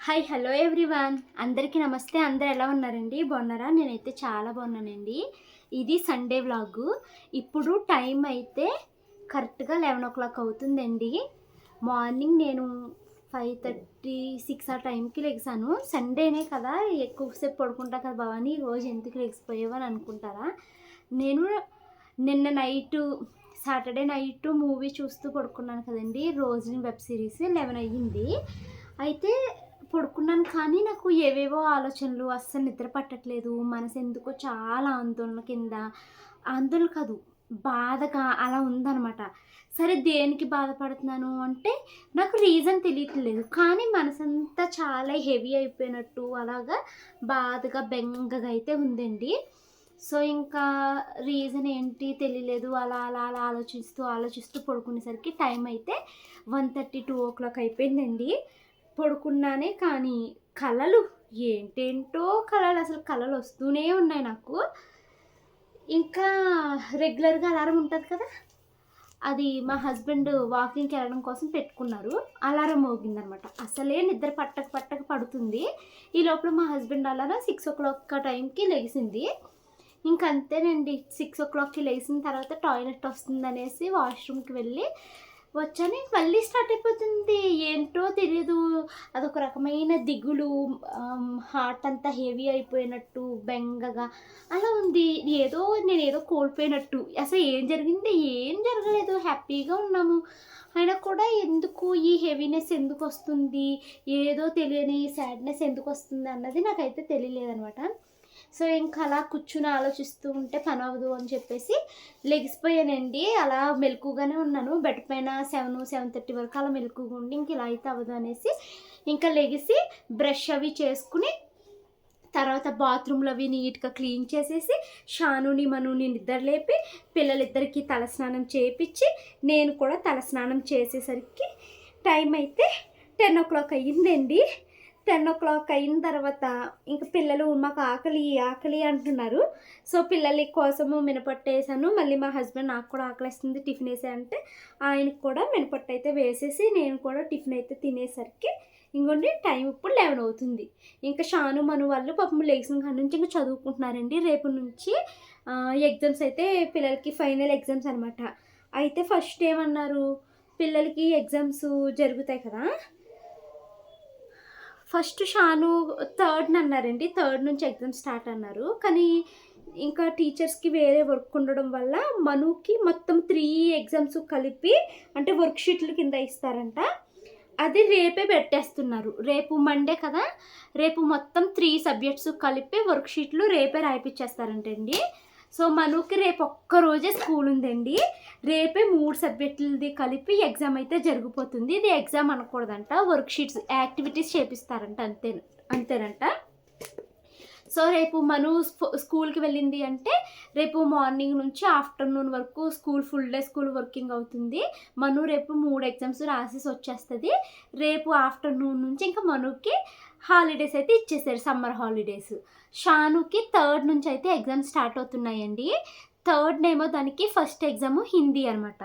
Hi hello everyone, అందరికీ నమస్తే. అందరు ఎలా ఉన్నారండి? బాగున్నారా? నేనైతే చాలా బాగున్నానండి. ఇది సండే వ్లాగు. ఇప్పుడు టైం అయితే కరెక్ట్గా 11 అవుతుందండి. మార్నింగ్ నేను 5:36 ఆ టైంకి లెగిసాను. సండేనే కదా, ఎక్కువసేపు పడుకుంటా కదా భవాని, రోజు ఎందుకు లెగిసిపోయావు అని అనుకుంటారా. నేను నిన్న నైటు సాటర్డే నైట్ మూవీ చూస్తూ పడుకున్నాను కదండి. రోజు వెబ్ సిరీస్ 11 అయ్యింది. అయితే పడుకున్నాను, కానీ నాకు ఏవేవో ఆలోచనలు, అస్సలు నిద్ర పట్టట్లేదు. మనసు ఎందుకో చాలా ఆందోళన కింద, ఆందోళన కాదు, బాధగా అలా ఉందనమాట. సరే, దేనికి బాధపడుతున్నాను అంటే నాకు రీజన్ తెలియట్లేదు, కానీ మనసంతా చాలా హెవీ అయిపోయినట్టు, అలాగా బాధగా బెంగగా అయితే ఉందండి. సో ఇంకా రీజన్ ఏంటి తెలియలేదు. అలా అలా అలా ఆలోచిస్తూ పడుకునేసరికి టైం అయితే 1:30, 2 అయిపోయిందండి. పడుకున్నానే, కానీ కలలు ఏంటేంటో కలలు, అసలు కలలు వస్తూనే ఉన్నాయి నాకు. ఇంకా రెగ్యులర్గా అలారం ఉంటుంది కదా, అది మా హస్బెండ్ వాకింగ్కి వెళ్ళడం కోసం పెట్టుకున్నారు. అలారం మోగిందనమాట. అసలే నిద్ర పట్టక పడుతుంది. ఈ లోపల మా హస్బెండ్ అలారం 6 టైంకి లెగిసింది. ఇంకంతేనండి, 6 లేచిన తర్వాత టాయిలెట్ వస్తుందనేసి వాష్రూమ్కి వెళ్ళి వచ్చాను. మళ్ళీ స్టార్ట్ అయిపోతుంది. ఏంటో తెలియదు, అదొక రకమైన దిగులు, హార్ట్ అంతా హెవీ అయిపోయినట్టు, బెంగగా అలా ఉంది. నేనేదో కోల్పోయినట్టు. అసలు ఏం జరిగింది? ఏం జరగలేదు, హ్యాపీగా ఉన్నాము. అయినా కూడా ఎందుకు ఈ హెవీనెస్ ఎందుకు వస్తుంది, ఏదో తెలియని సాడ్నెస్ ఎందుకు వస్తుంది అన్నది నాకైతే తెలియలేదనమాట. సో ఇంకా అలా కూర్చుని ఆలోచిస్తూ ఉంటే పని అవ్వదు అని చెప్పేసి లెగిసిపోయానండి. అలా మెలకుగానే ఉన్నాను. బెడ్ పైన 7:30 వరకు అలా మెలకుగా ఉండి, ఇంక ఇలా అయితే అవ్వదు అనేసి ఇంకా లెగిసి బ్రష్ అవి చేసుకుని, తర్వాత బాత్రూమ్లు అవి నీట్గా క్లీన్ చేసేసి, షానుని మనుని నిద్రలేపి, పిల్లలిద్దరికీ తలస్నానం చేయించి, నేను కూడా తలస్నానం చేసేసరికి టైం అయితే 10 అయ్యిందండి. 10 అయిన తర్వాత ఇంకా పిల్లలు మాకు ఆకలి అంటున్నారు. సో పిల్లల కోసము మినపట్టు వేసాను. మళ్ళీ మా హస్బెండ్ నాకు కూడా ఆకలిస్తుంది, టిఫిన్ వేసే అంటే ఆయనకు కూడా మినపట్టు అయితే వేసేసి, నేను కూడా టిఫిన్ అయితే తినేసరికి ఇంకోండి టైం ఇప్పుడు 11 అవుతుంది. ఇంకా షాను మను వాళ్ళు పాపం లెగిసిన కాడ నుంచి ఇంకా చదువుకుంటున్నారండి. రేపు నుంచి ఎగ్జామ్స్ అయితే పిల్లలకి ఫైనల్ ఎగ్జామ్స్ అనమాట. అయితే ఫస్ట్ ఏమన్నారు, పిల్లలకి ఎగ్జామ్స్ జరుగుతాయి కదా, ఫస్ట్ షాను 3rd అన్నారండి. 3rd నుంచి ఎగ్జామ్ స్టార్ట్ అన్నారు. కానీ ఇంకా టీచర్స్కి వేరే వర్క్ ఉండడం వల్ల మనుకి మొత్తం 3 ఎగ్జామ్స్ కలిపి, అంటే వర్క్ షీట్ల కింద ఇస్తారంట. అది రేపే పెట్టేస్తున్నారు. రేపు మండే కదా, రేపు మొత్తం 3 సబ్జెక్ట్స్ కలిపి వర్క్ షీట్లు రేపే రాయిపించేస్తారంటండి. సో మనుకి రేపు ఒక్కరోజే స్కూల్ ఉందండి. రేపే 3 సబ్జెక్టులది కలిపి ఎగ్జామ్ అయితే జరిగిపోతుంది. ఇది ఎగ్జామ్ అనకూడదంట, వర్క్ షీట్స్ యాక్టివిటీస్ చేపిస్తారంట, అంతేనంట. సో రేపు మను స్కూల్కి వెళ్ళింది అంటే రేపు మార్నింగ్ నుంచి ఆఫ్టర్నూన్ వరకు school full day school working అవుతుంది. మను రేపు 3 ఎగ్జామ్స్ రాసేసి వచ్చేస్తుంది. రేపు ఆఫ్టర్నూన్ నుంచి ఇంకా మనుకి హాలిడేస్ అయితే ఇచ్చేసారు, సమ్మర్ హాలిడేస్. షానుకి 3rd నుంచి అయితే ఎగ్జామ్స్ స్టార్ట్ అవుతున్నాయండి. 3rd ఏమో దానికి ఫస్ట్ ఎగ్జాము హిందీ అనమాట.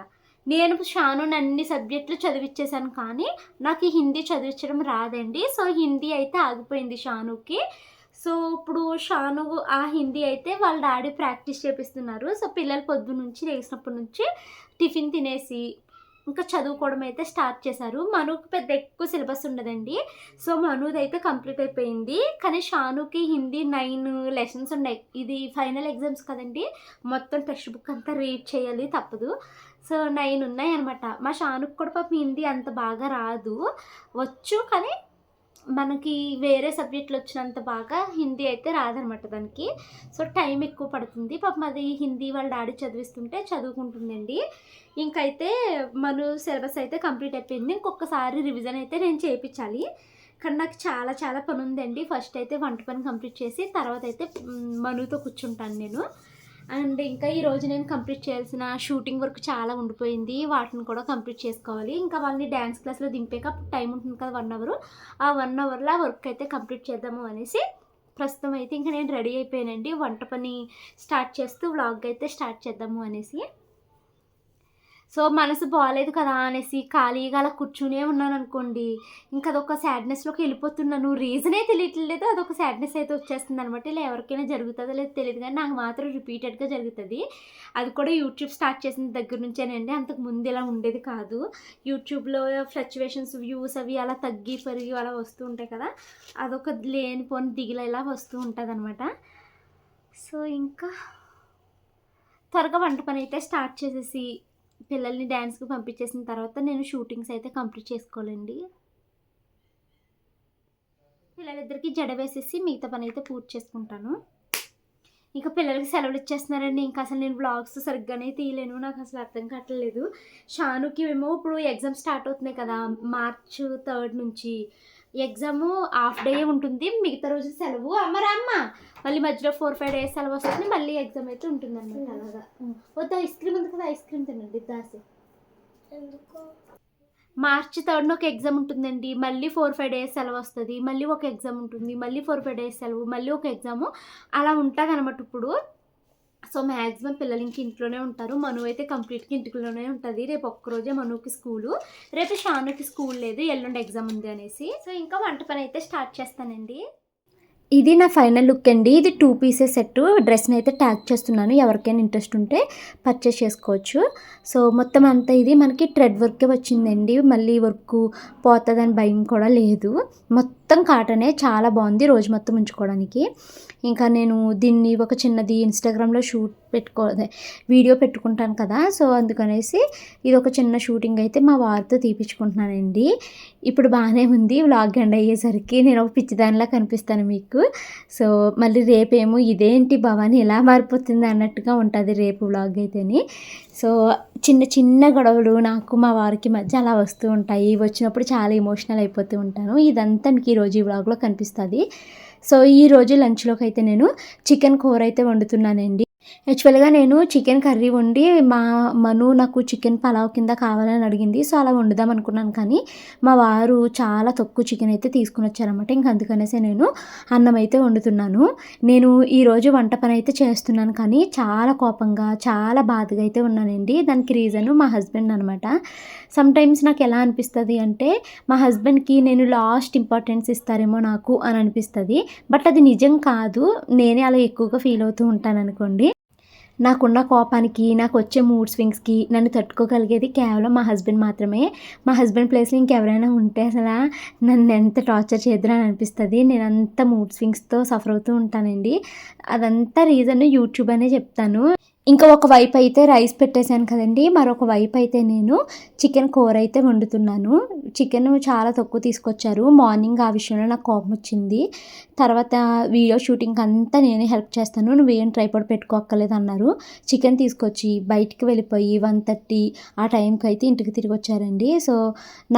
నేను షానుని అన్ని సబ్జెక్టులు చదివించేసాను, కానీ నాకు హిందీ చదివించడం రాదండి. సో హిందీ అయితే ఆగిపోయింది షానుకి. సో ఇప్పుడు షాను ఆ హిందీ అయితే వాళ్ళ డాడీ ప్రాక్టీస్ చేపిస్తున్నారు. సో పిల్లలు పొద్దున్నుంచి లేచినప్పటి నుంచి టిఫిన్ తినేసి ఇంకా చదువుకోవడం అయితే స్టార్ట్ చేశారు. మనుకు పెద్ద ఎక్కువ సిలబస్ ఉండదండి. సో మనుది అయితే కంప్లీట్ అయిపోయింది. కానీ షానుకి హిందీ 9 లెసన్స్ ఉన్నాయి. ఇది ఫైనల్ ఎగ్జామ్స్ కదండి, మొత్తం టెక్స్ట్ బుక్ అంతా రీడ్ చేయాలి, తప్పదు. సో 9 ఉన్నాయి అనమాట. మా షానుకి కూడా పాపం హిందీ అంత బాగా రాదు, వచ్చు, కానీ మనకి వేరే సబ్జెక్టులు వచ్చినంత బాగా హిందీ అయితే రాదనమాట దానికి. సో టైం ఎక్కువ పడుతుంది. పాపం అది హిందీ వాళ్ళ డాడీ చదివిస్తుంటే చదువుకుంటుందండి. ఇంకైతే మన సిలబస్ అయితే కంప్లీట్ అయిపోయింది. ఇంకొకసారి రివిజన్ అయితే నేను చేయించాలి, కానీ నాకు చాలా చాలా పని ఉందండి. ఫస్ట్ అయితే వంట పని కంప్లీట్ చేసి తర్వాత అయితే మనుతో కూర్చుంటాను నేను. అండ్ ఇంకా ఈరోజు నేను కంప్లీట్ చేయాల్సిన షూటింగ్ వర్క్ చాలా ఉండిపోయింది, వాటిని కూడా కంప్లీట్ చేసుకోవాలి. ఇంకా వాళ్ళని డ్యాన్స్ క్లాస్లో దింపాక టైం ఉంటుంది కదా 1 అవర్, ఆ 1 అవర్లో ఆ వర్క్ అయితే కంప్లీట్ చేద్దాము అనేసి ప్రస్తుతం అయితే ఇంకా నేను రెడీ అయిపోయానండి. వంట పని స్టార్ట్ చేస్తూ వ్లాగ్ అయితే స్టార్ట్ చేద్దాము అనేసి. సో మనసు బాగాలేదు కదా అనేసి ఖాళీగా అలా కూర్చునే ఉన్నాను అనుకోండి, ఇంకా అదొక సాడ్నెస్లోకి వెళ్ళిపోతున్నాను. రీజనే తెలియట్లేదు, అదొక సాడ్నెస్ అయితే వచ్చేస్తుంది అనమాట. ఇలా ఎవరికైనా జరుగుతుందో లేదో తెలియదు కానీ నాకు మాత్రం రిపీటెడ్గా జరుగుతుంది. అది కూడా యూట్యూబ్ స్టార్ట్ చేసిన దగ్గర నుంచేనండి. అంతకు ముందు ఇలా ఉండేది కాదు. యూట్యూబ్లో ఫ్లక్చువేషన్స్ వ్యూస్ అవి అలా తగ్గి పెరిగి అలా వస్తూ ఉంటాయి కదా, అదొక లేనిపోని దిగులు ఇలా వస్తూ ఉంటుంది అనమాట. సో ఇంకా త్వరగా వంట పని అయితే స్టార్ట్ చేసేసి పిల్లల్ని డ్యాన్స్కి పంపించేసిన తర్వాత నేను షూటింగ్స్ అయితే కంప్లీట్ చేసుకోవాలండి. పిల్లలిద్దరికి జడ వేసేసి మిగతా పని అయితే పూర్తి చేసుకుంటాను. ఇంకా పిల్లలకి సెలవులు ఇచ్చేస్తున్నారండి. ఇంకా అసలు నేను బ్లాగ్స్ సరిగ్గానే తీయలేను, నాకు అసలు అర్థం కావట్లేదు. షానుకి ఏమో ఇప్పుడు ఎగ్జామ్ స్టార్ట్ అవుతున్నాయి కదా, March 3 నుంచి ఎగ్జాము హాఫ్ డే ఉంటుంది, మిగతా రోజు సెలవు. అమ్మ మళ్ళీ మధ్యలో 4-5 డేస్ సెలవు వస్తుంది, మళ్ళీ ఎగ్జామ్ అయితే ఉంటుంది అనమాట. అలాగా వద్దు, ఐస్ క్రీమ్ ఉంది కదా, ఐస్ క్రీమ్ తినండి దాసి. March 3 ఒక ఎగ్జామ్ ఉంటుందండి, మళ్ళీ 4-5 డేస్ సెలవు వస్తుంది, మళ్ళీ ఒక ఎగ్జామ్ ఉంటుంది, మళ్ళీ 4-5 డేస్ సెలవు, మళ్ళీ ఒక ఎగ్జాము, అలా ఉంటుంది అనమాట ఇప్పుడు. సో మ్యాక్సిమం పిల్లలు ఇంక ఇంట్లోనే ఉంటారు. మను అయితే కంప్లీట్గా ఇంటిలోనే ఉంటుంది. రేపు ఒక్కరోజే మనుకి స్కూలు, రేపు షానుకి స్కూల్ లేదు, ఎల్లుండి ఎగ్జామ్ ఉంది అనేసి. సో ఇంకా వంట పని అయితే స్టార్ట్ చేస్తానండి. ఇది నా ఫైనల్ లుక్ అండి. ఇది 2 పీసెస్ సెట్. డ్రెస్ని అయితే ట్యాగ్ చేస్తున్నాను, ఎవరికైనా ఇంట్రెస్ట్ ఉంటే పర్చేస్ చేసుకోవచ్చు. సో మొత్తం అంతా ఇది మనకి థ్రెడ్ వర్కే వచ్చిందండి, మళ్ళీ వర్క్ పోతుందని భయం కూడా లేదు. మొత్తం కాటనే, చాలా బాగుంది రోజు మొత్తం ఉంచుకోవడానికి. ఇంకా నేను దీన్ని ఒక చిన్నది ఇన్స్టాగ్రామ్లో వీడియో పెట్టుకుంటాను కదా, సో అందుకనేసి ఇది ఒక చిన్న షూటింగ్ అయితే మా వారితో తీపించుకుంటున్నానండి. ఇప్పుడు బాగానే ఉంది. వ్లాగ్ ఎండ్ అయ్యేసరికి నేను ఒక పిచ్చిదానిలా కనిపిస్తాను మీకు. సో మళ్ళీ రేపేమో ఇదేంటి భవాని ఎలా మారిపోతుంది అన్నట్టుగా ఉంటుంది రేపు వ్లాగ్ అయితేని. సో చిన్న చిన్న గొడవలు నాకు మా వారికి మధ్య అలా వస్తూ ఉంటాయి. వచ్చినప్పుడు చాలా ఎమోషనల్ అయిపోతూ ఉంటాను. ఇదంతా మీకు ఈరోజు ఈ వ్లాగ్లో కనిపిస్తుంది. సో ఈరోజు లంచ్లోకి అయితే నేను చికెన్ కూర అయితే వండుతున్నానండి. యాక్చువల్గా నేను చికెన్ కర్రీ వండి మను నాకు చికెన్ పలావ్ కింద కావాలని అడిగింది. సో అలా వండుదాం అనుకున్నాను, కానీ మా వారు చాలా తక్కువ చికెన్ అయితే తీసుకుని వచ్చారన్నమాట. ఇంక అందుకనేసి నేను అన్నం అయితే వండుతున్నాను. నేను ఈరోజు వంట పని అయితే చేస్తున్నాను, కానీ చాలా కోపంగా చాలా బాధగా అయితే ఉన్నానండి. దానికి రీజను మా హస్బెండ్ అనమాట. సమ్టైమ్స్ నాకు ఎలా అనిపిస్తుంది అంటే, మా హస్బెండ్కి నేను లాస్ట్ ఇంపార్టెన్స్ ఇస్తారేమో నాకు అని అనిపిస్తుంది. బట్ అది నిజం కాదు, నేనే అలా ఎక్కువగా ఫీల్ అవుతూ ఉంటాను అనుకోండి. నాకున్న కోపానికి, నాకు వచ్చే మూడ్ స్వింగ్స్కి నన్ను తట్టుకోగలిగేది కేవలం మా హస్బెండ్ మాత్రమే. మా హస్బెండ్ ప్లేస్లో ఇంకెవరైనా ఉంటే అసలు నన్ను ఎంత టార్చర్ చేద్దురా అని అనిపిస్తుంది. నేను అంత మూడ్ స్వింగ్స్తో సఫర్ అవుతూ ఉంటానండి. అదంతా రీజన్ యూట్యూబ్ అనే చెప్తాను. ఇంకా ఒక వైపు అయితే రైస్ పెట్టేశాను కదండి, మరొక వైపు అయితే నేను చికెన్ కూర అయితే వండుతున్నాను. చికెన్ చాలా తక్కువ తీసుకొచ్చారు. మార్నింగ్ ఆ విషయంలో నాకు కోపం వచ్చింది. తర్వాత వీడియో షూటింగ్ అంతా నేనే హెల్ప్ చేస్తాను, నువ్వేం ట్రైపాడ్ పెట్టుకోక్కర్లేదు అన్నారు. చికెన్ తీసుకొచ్చి బయటికి వెళ్ళిపోయి 1:30 ఆ టైంకి అయితే ఇంటికి తిరిగి వచ్చారండి. సో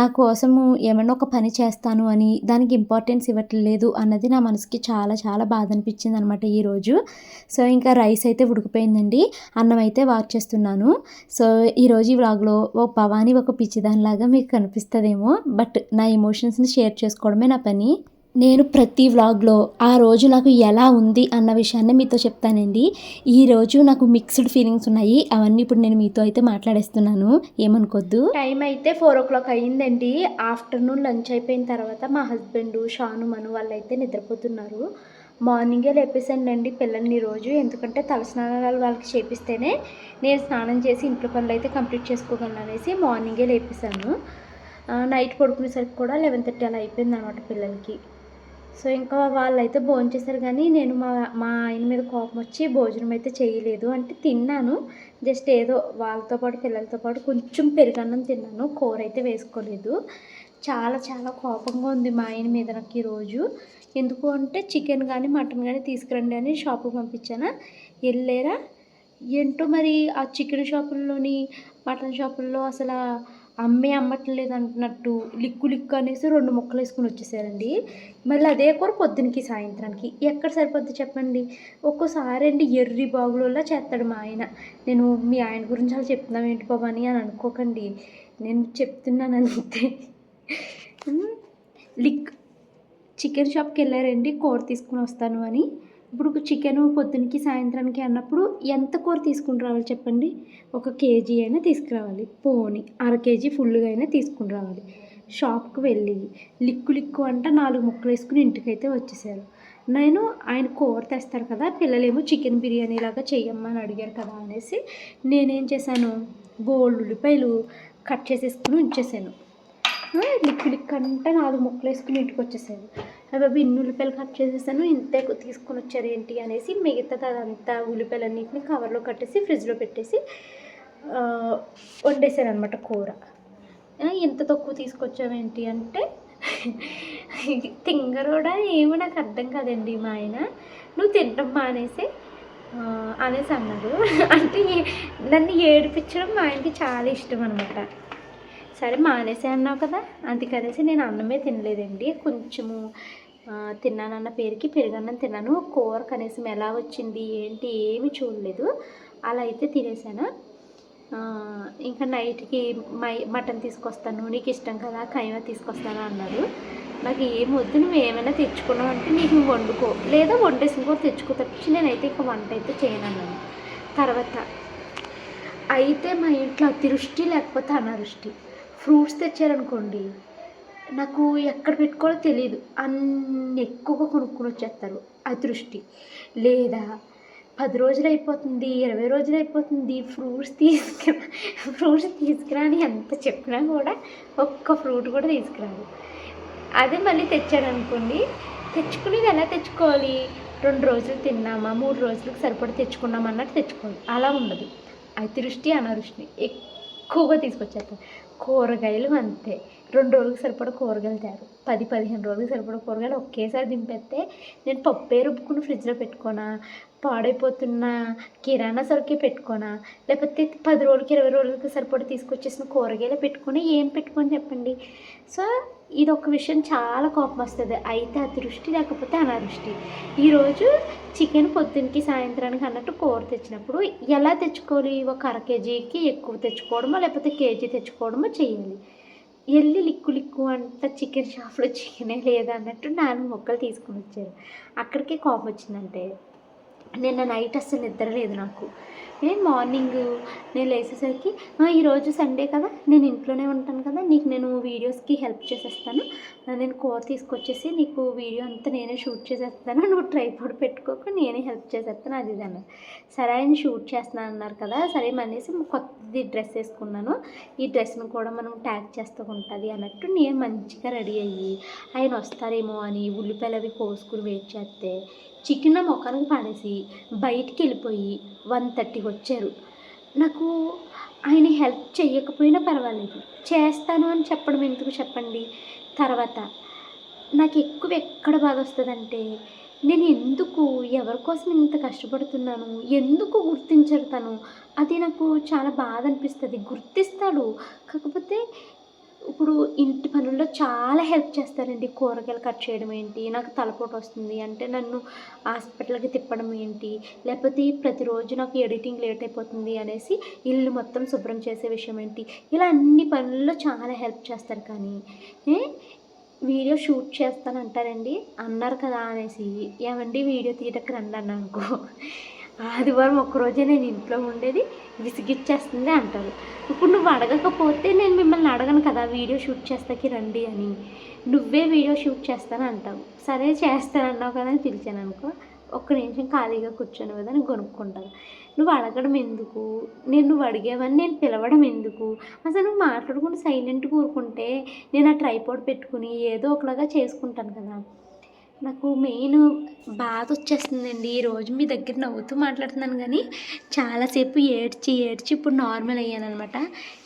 నా కోసము ఏమన్నా ఒక పని చేస్తాను అని దానికి ఇంపార్టెన్స్ ఇవ్వట్లేదు అన్నది నా మనసుకి చాలా చాలా బాధ అనిపించింది అనమాట ఈరోజు. సో ఇంకా రైస్ అయితే ఉడికిపోయిందండి, అన్నం అయితే వాచ్ చేస్తున్నాను. సో ఈరోజు ఈ వ్లాగ్లో ఓ భవాని ఒక పిచ్చిదానిలాగా మీకు కనిపిస్తుందేమో, బట్ నా ఎమోషన్స్ని షేర్ చేసుకోవడమే నా పని. నేను ప్రతి వ్లాగ్లో ఆ రోజు నాకు ఎలా ఉంది అన్న విషయాన్ని మీతో చెప్తానండి. ఈరోజు నాకు మిక్స్డ్ ఫీలింగ్స్ ఉన్నాయి, అవన్నీ ఇప్పుడు నేను మీతో అయితే మాట్లాడేస్తున్నాను, ఏమనుకోద్దు. టైం అయితే 4 o'clock అయ్యిందండి. ఆఫ్టర్నూన్ లంచ్ అయిపోయిన తర్వాత మా హస్బెండ్ షాను మను వాళ్ళు అయితే నిద్రపోతున్నారు. మార్నింగే లేపేసానండి పిల్లల్ని రోజు, ఎందుకంటే తలస్నానాలు వాళ్ళకి చేపిస్తేనే నేను స్నానం చేసి ఇంట్లో పనులు అయితే కంప్లీట్ చేసుకోగలను అనేసి మార్నింగే లేపేసాను. నైట్ పడుకునేసరికి కూడా 11:30 అలా అయిపోయింది అనమాట పిల్లలకి. సో ఇంకా వాళ్ళైతే భోజనం చేశారు, కానీ నేను మా ఆయన మీద కోపం వచ్చి భోజనం అయితే చేయలేదు. అంటే తిన్నాను, జస్ట్ ఏదో వాళ్ళతో పాటు పిల్లలతో పాటు కొంచెం పెరుగన్నం తిన్నాను, కూర అయితే వేసుకోలేదు. చాలా చాలా కోపంగా ఉంది మా ఆయన మీద నాకు ఈరోజు. ఎందుకు అంటే చికెన్ కానీ మటన్ కానీ తీసుకురండి అని షాపుకి పంపించాను, వెళ్ళారా ఏంటో మరి ఆ చికెన్ షాపుల్లోని మటన్ షాపుల్లో అసలు అమ్మట్లేదు అంటున్నట్టు లిక్కు అనేసి 2 ముక్కలు వేసుకుని వచ్చేసారండి. మళ్ళీ అదే కూర పొద్దునకి సాయంత్రానికి ఎక్కడ సరిపోద్ది చెప్పండి. ఒక్కోసారి అండి ఎర్రి బాగులోలా చేస్తాడు మా ఆయన. నేను మీ ఆయన గురించి అలా చెప్తున్నాం ఏంటి బాబు అని అనుకోకండి, నేను చెప్తున్నాను అంతే. చికెన్ షాప్కి వెళ్ళారండి కూర తీసుకుని వస్తాను అని. ఇప్పుడు చికెను పొద్దునకి సాయంత్రానికి అన్నప్పుడు ఎంత కూర తీసుకుని రావాలి చెప్పండి? 1 కేజీ అయినా తీసుకురావాలి. పోనీ అర కేజీ ఫుల్లుగా అయినా తీసుకుని రావాలి. షాప్‌కి వెళ్ళి లిక్కు అంట 4 ముక్కలేసుకొని ఇంటికైతే వచ్చేసారు. ఆయన కూర తెస్తారు కదా! పిల్లలేమో చికెన్ బిర్యానీలాగా చెయ్యమ్మా అని అడిగారు కదా అనేసి నేనేం చేశాను, బోలెడు ఉల్లిపాయలు కట్ చేసేసుకొని ఉంచేసాను. లిక్కు అంటే 4 ముక్కలేసుకొని ఇంటికొచ్చేసారు. బాబోయ్! ఇన్ని ఉల్లిపాయలు కట్ చేసేసాను, ఇంతే తీసుకొని వచ్చారు ఏంటి అనేసి మిగతాది అదంతా ఉల్లిపాయలన్నిటిని కవర్లో కట్టేసి ఫ్రిడ్జ్‌లో పెట్టేసి వండేసాననమాట కూర. ఇంత తక్కువ తీసుకొచ్చావేంటి అంటే తింగరోడా ఏమో నాకు అర్థం కాదండి మా ఆయన. నువ్వు తినడం మానేసి అనేసి అన్నారు. అంటే నన్ను ఏడిపించడం మా ఆయనకి చాలా ఇష్టం అనమాట. సరే మానేసే అన్నావు కదా, అందుకనేసి నేను అన్నమే తినలేదండి. కొంచెము తిన్నానన్న పేరుకి పెరుగన్నం తిన్నాను. కూర కనీసం ఎలా వచ్చింది ఏంటి ఏమి చూడలేదు. అలా అయితే తినేసాను. ఇంకా నైట్కి మటన్ తీసుకొస్తాను, నీకు ఇష్టం కదా కైమా తీసుకొస్తాను అన్నారు. నాకు ఏం వద్దు, నువ్వు ఏమైనా తెచ్చుకున్నావు అంటే నీకు నువ్వు వండుకో, లేదా వండేసి ఇంకో తెచ్చుకో తప్పించి నేనైతే ఇక వంట అయితే చేయను అన్నాను. తర్వాత అయితే మా ఇంట్లో అతివృష్టి లేకపోతే అనావృష్టి. ఫ్రూట్స్ తెచ్చారనుకోండి, నాకు ఎక్కడ పెట్టుకోవాలో తెలియదు, అన్ని ఎక్కువగా కొనుక్కొని వచ్చేస్తారు. అతివృష్టి లేదా 10 రోజులు అయిపోతుంది, 20 రోజులు అయిపోతుంది, ఫ్రూట్స్ తీసుకురా అని ఎంత చెప్పినా కూడా ఒక్క ఫ్రూట్ కూడా తీసుకురాదు. అదే మళ్ళీ తెచ్చాడనుకోండి, తెచ్చుకునేది ఎలా తెచ్చుకోవాలి, 2 రోజులు తిన్నామా 3 రోజులకు సరిపడి తెచ్చుకున్నామా అన్నట్టు తెచ్చుకోవాలి. అలా ఉండదు. అతివృష్టి అనావృష్టి ఎక్కువగా తీసుకొచ్చేస్తారు. కూరగాయలు అంతే, 2 రోజులకు సరిపడా కూరగాయలు తేరు, 10-15 రోజులకు సరిపడా కూరగాయలు ఒకేసారి దింపేస్తే నేను పప్పే రుబ్బుకుని ఫ్రిడ్జ్లో పెట్టుకోనా, పాడైపోతున్న కిరాణా సరుకే పెట్టుకోనా, లేకపోతే 10 రోజులకి 20 రోజులకి సరిపడా తీసుకొచ్చేసిన కూరగాయలు పెట్టుకొని ఏం పెట్టుకొని చెప్పండి. సో ఇది ఒక విషయం చాలా కోపం వస్తుంది. అయితే అతివృష్టి లేకపోతే అనావృష్టి. ఈరోజు చికెన్ పొద్దునకి సాయంత్రానికి అన్నట్టు కూర తెచ్చినప్పుడు ఎలా తెచ్చుకోవాలి, ఒక అర కేజీకి ఎక్కువ తెచ్చుకోవడమో లేకపోతే కేజీ తెచ్చుకోవడమో చేయాలి. వెళ్ళి లిక్కు అంట చికెన్ షాప్లో చికెనే లేదా అన్నట్టు 4 ముక్కలు తీసుకొని వచ్చారు. అక్కడికే కోపం వచ్చిందంటే నిన్న నైట్ అస్సలు నిద్ర లేదు నాకు. మార్నింగ్ నేను లేచేసరికి ఈరోజు సండే కదా, నేను ఇంట్లోనే ఉంటాను కదా, నీకు నేను వీడియోస్కి హెల్ప్ చేసేస్తాను, నేను కూర తీసుకొచ్చేసి నీకు వీడియో అంతా నేనే షూట్ చేసేస్తాను, నువ్వు ట్రైపాడ్ పెట్టుకోక నేనే హెల్ప్ చేసేస్తాను అది ఇది అన్నారు. సరే ఆయన షూట్ చేస్తున్నాను అన్నారు కదా, సరే అనేసి కొత్తది డ్రెస్ వేసుకున్నాను, ఈ డ్రెస్ను కూడా మనం ట్యాగ్ చేస్తూ ఉంటుంది అన్నట్టు నేను మంచిగా రెడీ అయ్యి ఆయన వస్తారేమో అని ఉల్లిపాయలు అవి కోసుకుని వెయిట్ చేస్తే చికెన్ మొఖానికి పడేసి బయటికి వెళ్ళిపోయి 1:30కి వచ్చారు. నాకు ఆయన హెల్ప్ చేయకపోయినా పర్వాలేదు, చేస్తాను అని చెప్పడం ఎందుకు చెప్పండి. తర్వాత నాకు ఎక్కువ ఎక్కడ బాధ వస్తుందంటే, నేను ఎందుకు ఎవరి కోసం ఇంత కష్టపడుతున్నాను, ఎందుకు గుర్తించరు తను, అది నాకు చాలా బాధ అనిపిస్తుంది. గుర్తిస్తాడు, కాకపోతే ఇప్పుడు ఇంటి పనుల్లో చాలా హెల్ప్ చేస్తారండి. కూరగాయలు కట్ చేయడం ఏంటి, నాకు తలపోటు వస్తుంది అంటే నన్ను హాస్పిటల్కి తిప్పడం ఏంటి, లేకపోతే ప్రతిరోజు నాకు ఎడిటింగ్ లేట్ అయిపోతుంది అనేసి ఇల్లు మొత్తం శుభ్రం చేసే విషయం ఏంటి, ఇలా అన్ని పనుల్లో చాలా హెల్ప్ చేస్తారు. కానీ వీడియో షూట్ చేస్తానంటారండి, అన్నారు కదా అనేసి ఏమండి వీడియో తీయటకు రండి అన్నా అనుకో, ఆదివారం ఒక్కరోజే నేను ఇంట్లో ఉండేది, విసిగిచ్చేస్తుంది అంటారు. ఇప్పుడు నువ్వు అడగకపోతే నేను మిమ్మల్ని అడగను కదా వీడియో షూట్ చేస్తాకి రండి అని, నువ్వే వీడియో షూట్ చేస్తాను అంటావు. సరే చేస్తానన్నావు కదా అని పిలిచాను అనుకో, ఒక్క నిమిషం ఖాళీగా కూర్చొని కదా అని కొనుక్కుంటాను. నువ్వు అడగడం ఎందుకు, నువ్వు అడిగేవని నేను పిలవడం ఎందుకు, అసలు నువ్వు మాట్లాడుకుంటూ సైలెంట్గా ఊరుకుంటే నేను ఆ ట్రైపాడ్ పెట్టుకుని ఏదో ఒకలాగా చేసుకుంటాను కదా. నాకు మెయిన్ బాధ వచ్చేస్తుందండి. ఈరోజు మీ దగ్గర నవ్వుతూ మాట్లాడుతున్నాను కానీ చాలాసేపు ఏడ్చి ఇప్పుడు నార్మల్ అయ్యానమాట.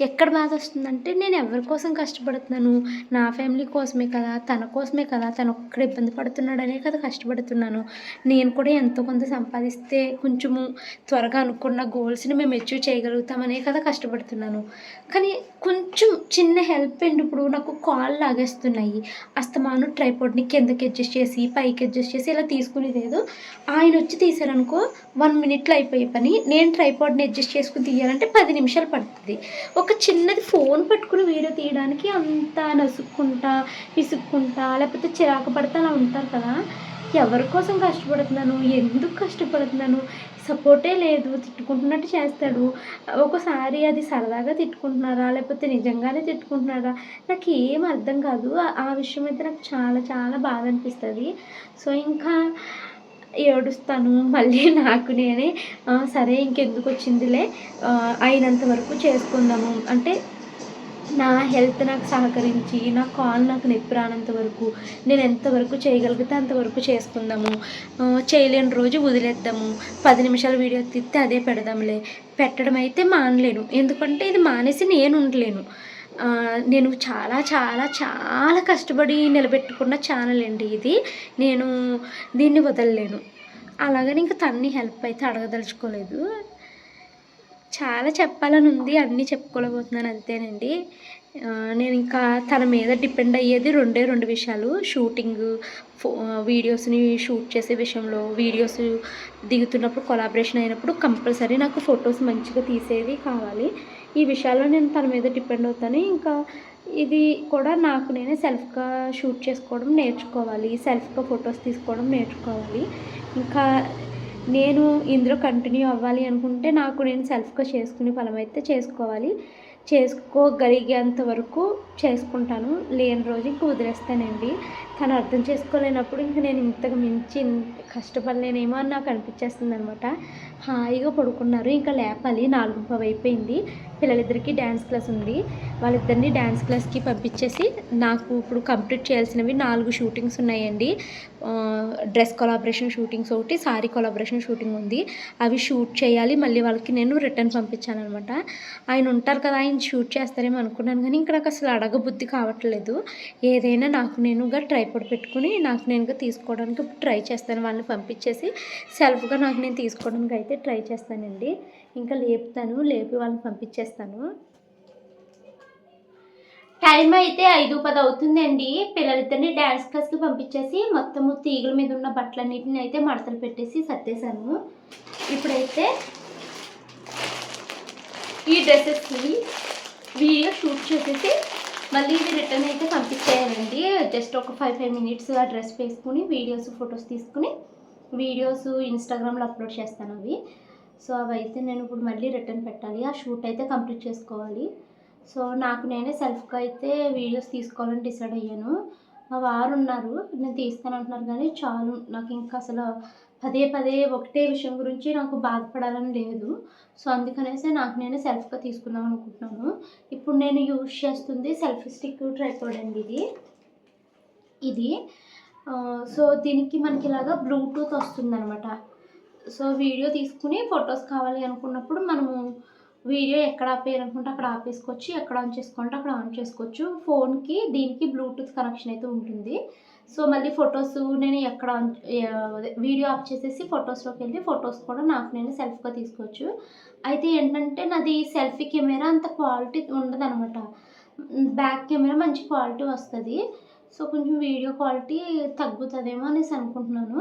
ఎక్కడ బాధ వస్తుందంటే, నేను ఎవరి కోసం కష్టపడుతున్నాను, నా ఫ్యామిలీ కోసమే కదా, తన కోసమే కదా, తను ఒక్కడ ఇబ్బంది పడుతున్నాడనే కదా కష్టపడుతున్నాను. నేను కూడా ఎంతో కొంత సంపాదిస్తే కొంచెము త్వరగా అనుకున్న గోల్స్ని మేము అచీవ్ చేయగలుగుతామనే కదా కష్టపడుతున్నాను. కానీ కొంచెం చిన్న హెల్ప్ అండి, ఇప్పుడు నాకు కాళ్ళు లాగేస్తున్నాయి, అస్తమాను ట్రైపాడ్ని కిందకి అడ్జస్ట్ చేసి పైకి అడ్జస్ట్ చేసి ఇలా తీసుకునేదేదో ఆయన వచ్చి తీసారనుకో 1 మినిట్లో అయిపోయే పని, నేను ట్రైపాడ్ని అడ్జస్ట్ చేసుకుని తీయాలంటే 10 నిమిషాలు పడుతుంది. ఒక చిన్నది ఫోన్ పట్టుకుని వీడియో తీయడానికి అంత నసుక్కుంటా విసుక్కుంటా లేకపోతే చిరాకు పడతా అలా ఉంటారు కదా. ఎవరి కోసం కష్టపడుతున్నాను, ఎందుకు కష్టపడుతున్నాను, సపోర్టే లేదు, తిట్టుకుంటున్నట్టు చేస్తాడు. ఒక్కోసారి అది సరదాగా తిట్టుకుంటున్నారా, లేకపోతే నిజంగానే తిట్టుకుంటున్నారా, నాకేం అర్థం కాదు. ఆ విషయం అయితే నాకు చాలా చాలా బాధ అనిపిస్తది. సో, ఇంకా ఏడుస్తాను. మళ్ళీ నాకు నేనే సరే ఇంకెందుకొచ్చిందిలే, అయినంత వరకు చేసుకుందాము. అంటే నా హెల్త్ నాకు సహకరించి, నా కాలు నాకు నొప్పి రానంత వరకు, నేను ఎంతవరకు చేయగలిగితే అంతవరకు చేసుకుందాము. చేయలేని రోజు వదిలేద్దాము. 10 నిమిషాల వీడియో తీస్తే అదే పెడదాంలే. పెట్టడం అయితే మానలేను. ఎందుకంటే ఇది మానేసి నేను ఉండలేను. నేను చాలా చాలా చాలా కష్టపడి నిలబెట్టుకున్న ఛానల్ అండి ఇది. నేను దీన్ని వదలలేను. అలాగని ఇంక తనని హెల్ప్ అయితే అడగదలుచుకోలేదు. చాలా చెప్పాలని ఉంది, అన్నీ చెప్పుకోలేకపోతున్నాను అంతేనండి. నేను ఇంకా తన మీద డిపెండ్ అయ్యేది 2 విషయాలు. షూటింగు, వీడియోస్ని షూట్ చేసే విషయంలో, వీడియోస్ దిగుతున్నప్పుడు కొలాబరేషన్ అయినప్పుడు కంపల్సరీ నాకు ఫొటోస్ మంచిగా తీసేది కావాలి. ఈ విషయాల్లో నేను తన మీద డిపెండ్ అవుతాను. ఇంకా ఇది కూడా నాకు నేనే సెల్ఫ్గా షూట్ చేసుకోవడం నేర్చుకోవాలి, సెల్ఫ్గా ఫొటోస్ తీసుకోవడం నేర్చుకోవాలి. ఇంకా నేను ఇందులో కంటిన్యూ అవ్వాలి అనుకుంటే నాకు నేను సెల్ఫ్గా చేసుకునే ఫలమైతే చేసుకోవాలి. చేసుకోగలిగేంత వరకు చేసుకుంటాను. లేని రోజు ఇంక వదిలేస్తానండి. తను అర్థం చేసుకోలేనప్పుడు ఇంక నేను ఇంతకు మించి కష్టపడలేనేమో అని నాకు అనిపించేస్తుందనమాట. హాయిగా పడుకున్నారు. ఇంకా లేపాలి. 4:15 అయిపోయింది. పిల్లలిద్దరికీ డ్యాన్స్ క్లాస్ ఉంది. వాళ్ళిద్దరిని డ్యాన్స్ క్లాస్కి పంపించేసి నాకు ఇప్పుడు కంప్లీట్ చేయాల్సినవి 4 షూటింగ్స్ ఉన్నాయండి. డ్రెస్ కొలాబరేషన్ షూటింగ్స్ ఒకటి, సారీ కొలాబరేషన్ షూటింగ్ ఉంది. అవి షూట్ చేయాలి. మళ్ళీ వాళ్ళకి నేను రిటర్న్ పంపించానమాట. ఆయన ఉంటారు కదా, ఆయన షూట్ చేస్తారేమో అనుకున్నాను, కానీ ఇంకా నాకు అసలు అడగబుద్ధి కావట్లేదు. ఏదైనా నాకు నేనుగా ట్రైపాడ్ పెట్టుకుని నాకు నేనుగా తీసుకోవడానికి ట్రై చేస్తాను. వాళ్ళని పంపించేసి సెల్ఫ్గా నాకు నేను తీసుకోవడానికి అయితే ట్రై చేస్తానండి. ఇంకా లేపుతాను, లేపి వాళ్ళని పంపించేస్తాను. టైం అయితే 5:10 అవుతుందండి. పిల్లలిద్దరిని డ్యాన్స్ క్లాస్కి పంపించేసి మొత్తము తీగల మీద ఉన్న బట్టలన్నిటిని అయితే మడతలు పెట్టేసి సర్దేశాను. ఇప్పుడైతే ఈ డ్రెస్సెస్ని వీడియో షూట్ చేసేసి మళ్ళీ ఇది రిటర్న్ అయితే పంపించేయాలండి. జస్ట్ ఒక 5 మినిట్స్ ఆ డ్రెస్ వేసుకుని వీడియోస్, ఫొటోస్ తీసుకుని వీడియోస్ ఇన్స్టాగ్రామ్లో అప్లోడ్ చేస్తాను అవి. సో అవి అయితే నేను ఇప్పుడు మళ్ళీ రిటర్న్ పెట్టాలి. ఆ షూట్ అయితే కంప్లీట్ చేసుకోవాలి. సో నాకు నేనే సెల్ఫ్గా అయితే వీడియోస్ తీసుకోవాలని డిసైడ్ అయ్యాను. మా వారు ఉన్నారు, నేను తీస్తానంటున్నారు, కానీ చాలు, నాకు ఇంకా అసలు పదే ఒకటే విషయం గురించి నాకు బాధపడాలని లేదు. సో అందుకనేసి నాకు నేనే సెల్ఫ్గా తీసుకుందాం అనుకుంటున్నాను. ఇప్పుడు నేను యూజ్ చేస్తుంది సెల్ఫీ స్టిక్ ట్రైపాడ్ అండి ఇది. సో దీనికి మనకి ఇలాగా బ్లూటూత్ వస్తుందన్నమాట. సో వీడియో తీసుకుని ఫొటోస్ కావాలి అనుకున్నప్పుడు మనము వీడియో ఎక్కడ ఆపేయాలనుకుంటే అక్కడ ఆపేసుకోవచ్చు, ఎక్కడ ఆన్ చేసుకోవాలంటే అక్కడ ఆన్ చేసుకోవచ్చు. ఫోన్కి దీనికి బ్లూటూత్ కనెక్షన్ అయితే ఉంటుంది. సో మళ్ళీ ఫొటోస్ నేను ఎక్కడ వీడియో ఆఫ్ చేసేసి ఫొటోస్లోకి వెళ్ళి ఫొటోస్ కూడా నాకు నేను సెల్ఫ్గా తీసుకోవచ్చు. అయితే ఏంటంటే నాది సెల్ఫీ కెమెరా అంత క్వాలిటీ ఉండదనమాట. బ్యాక్ కెమెరా మంచి క్వాలిటీ వస్తుంది. సో కొంచెం వీడియో క్వాలిటీ తగ్గుతుందేమో అనేసి అనుకుంటున్నాను.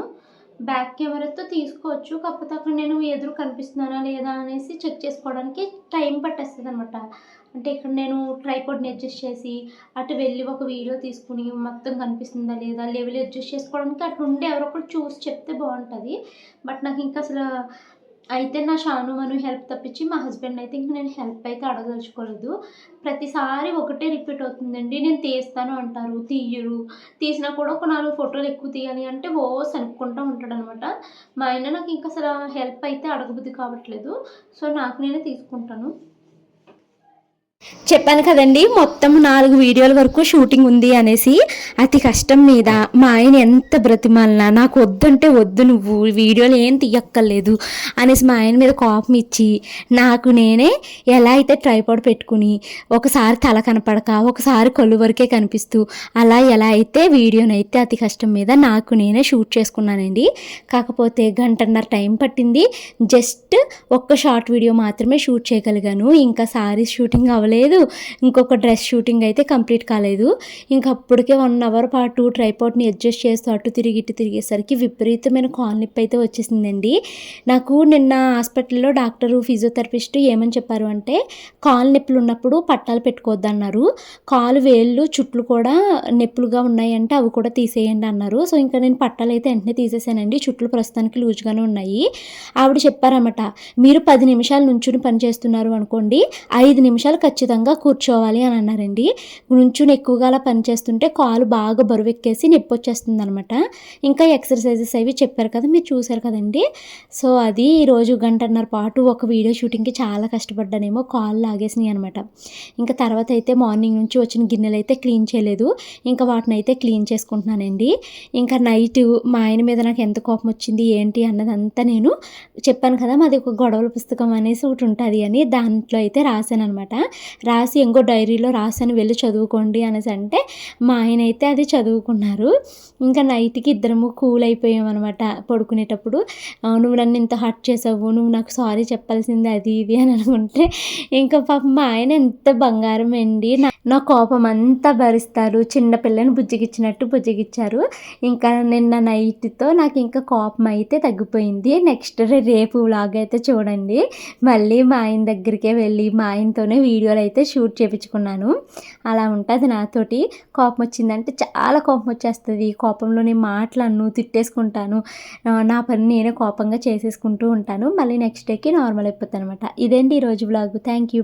బ్యాక్ కెమెరాతో తీసుకోవచ్చు, కాకపోతే అక్కడ నేను ఎదురు కనిపిస్తున్నానా లేదా అనేసి చెక్ చేసుకోవడానికి టైం పట్టేస్తుంది అనమాట. అంటే ఇక్కడ నేను ట్రైపాడ్ని అడ్జస్ట్ చేసి అటు వెళ్ళి ఒక వీడియో తీసుకుని మొత్తం కనిపిస్తుందా లేదా లెవెల్ అడ్జస్ట్ చేసుకోవడానికి అటు ఉండి ఎవరో ఒకరు చూసి చెప్తే బాగుంటుంది. బట్ నాకు ఇంకా అసలు అయితే నా షాను మను హెల్ప్ తప్పించి మా హస్బెండ్ అయితే ఇంక నేను హెల్ప్ అయితే అడగదలుచుకోలేదు. ప్రతిసారి ఒకటే రిపీట్ అవుతుందండి. నేను తీస్తాను అంటారు, తీయరు. తీసినా కూడా ఒక 4 ఫోటోలు ఎక్కువ తీయాలి అంటే సనుక్కుంటూ ఉంటాడనమాట. మా ఆయన నాకు ఇంకా అసలు హెల్ప్ అయితే అడగబుద్ధి కావట్లేదు. సో నాకు నేనే తీసుకుంటాను. చెప్పాను కదండి, మొత్తం 4 వీడియోల వరకు షూటింగ్ ఉంది అనేసి. అతి కష్టం మీద మా ఆయన ఎంత బ్రతిమాలినా నాకు వద్దంటే వద్దు, నువ్వు వీడియోలు ఏం తీయక్కర్లేదు అనేసి మా ఆయన మీద కోపం ఇచ్చి నాకు నేనే ఎలా అయితే ట్రైపాడ్ పెట్టుకుని ఒకసారి తల కనపడక ఒకసారి కళ్ళు వరకే కనిపిస్తూ అలా ఎలా అయితే వీడియోనైతే అతి కష్టం మీద నాకు నేనే షూట్ చేసుకున్నానండి. కాకపోతే 1.5 గంట టైం పట్టింది. జస్ట్ ఒక్క షార్ట్ వీడియో మాత్రమే షూట్ చేయగలిగాను. ఇంకా సారీ షూటింగ్ అవ్వలేదు. లేదు, ఇంకొక డ్రెస్ షూటింగ్ అయితే కంప్లీట్ కాలేదు. ఇంక అప్పటికే 1 అవర్ పాటు ట్రైపాడ్ని అడ్జస్ట్ చేస్తూ అటు తిరిగి ఇటు తిరిగేసరికి విపరీతమైన కాలు నొప్పి అయితే వచ్చేసిందండి. నాకు నిన్న హాస్పిటల్లో డాక్టరు ఫిజియోథెరపిస్ట్ ఏమని చెప్పారు అంటే, కాలు నొప్పులు ఉన్నప్పుడు పట్టాలు పెట్టుకోవద్దన్నారు. కాలు వేళ్ళు చుట్లు కూడా నొప్పులుగా ఉన్నాయంటే అవి కూడా తీసేయండి అన్నారు. సో ఇంకా నేను పట్టాలు అయితే వెంటనే తీసేసానండి. చుట్లు ప్రస్తుతానికి లూజ్గానే ఉన్నాయి. ఆవిడ చెప్పారన్నమాట, మీరు 10 నిమిషాలు నుంచుని పని చేస్తున్నారు అనుకోండి, 5 నిమిషాలు ఖచ్చితంగా కూర్చోవాలి అని అన్నారండి. నుంచుని ఎక్కువగా అలా పని చేస్తుంటే కాలు బాగా బరువెక్కేసి నొప్పి వచ్చేస్తుంది అనమాట. ఇంకా ఎక్సర్సైజెస్ అవి చెప్పారు కదా, మీరు చూసారు కదండి. సో అది ఈరోజు 1.5 పాటు ఒక వీడియో షూటింగ్కి చాలా కష్టపడ్డానేమో, కాళ్ళు లాగేసినాయి అనమాట. ఇంకా తర్వాత అయితే మార్నింగ్ నుంచి వచ్చిన గిన్నెలు అయితే క్లీన్ చేయలేదు. ఇంకా వాటిని అయితే క్లీన్ చేసుకుంటున్నానండి. ఇంకా నైట్ మా ఆయన మీద నాకు ఎంత కోపం వచ్చింది ఏంటి అన్నదంతా నేను చెప్పాను కదా, మాది ఒక గొడవల పుస్తకం అనేసి ఒకటి ఉంటుంది అని, దాంట్లో అయితే రాశాను అనమాట. రాసి ఇంకో డైరీలో రాశాను, వెళ్ళి చదువుకోండి అనేసి అంటే మా ఆయన అయితే అది చదువుకున్నారు. ఇంకా నైట్కి ఇద్దరము కూల్ అయిపోయామన్నమాట పడుకునేటప్పుడు. నువ్వు నన్ను ఇంత హర్ట్ చేసావు, నువ్వు నాకు సారీ చెప్పాల్సింది అది ఇది అని అనుకుంటే, ఇంకా పాపం మా ఆయన ఎంత బంగారం అండి, నా కోపం అంతా భరిస్తారు. చిన్నపిల్లని బుజ్జిగిచ్చినట్టు బుజ్జిగిచ్చారు. ఇంకా నిన్న నైట్తో నాకు ఇంకా కోపం అయితే తగ్గిపోయింది. నెక్స్ట్ రేపు వ్లాగ్ అయితే చూడండి. మళ్ళీ మా ఆయన దగ్గరికే వెళ్ళి మా ఆయనతోనే వీడియోలు అయితే షూట్ చేయించుకున్నాను. అలా ఉంటుంది నాతోటి. కోపం వచ్చిందంటే చాలా కోపం వచ్చేస్తుంది. కోపంలో నేను మాటలను తిట్టేసుకుంటాను. నా పని నేనే కోపంగా చేసేసుకుంటూ ఉంటాను. మళ్ళీ నెక్స్ట్ డేకి నార్మల్ అయిపోతాను అనమాట. ఇదేంటి ఈరోజు వ్లాగ్. Thank you.